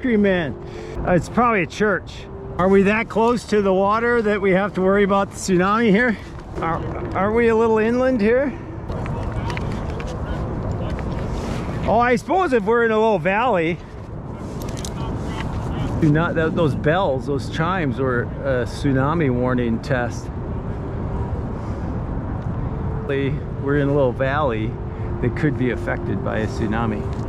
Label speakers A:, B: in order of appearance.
A: cream man. It's probably a church. Are we that close to the water that we have to worry about the tsunami here? Are we a little inland here? Oh, I suppose if we're in a little valley. Those bells, those chimes were a tsunami warning test. We're in a little valley that could be affected by a tsunami.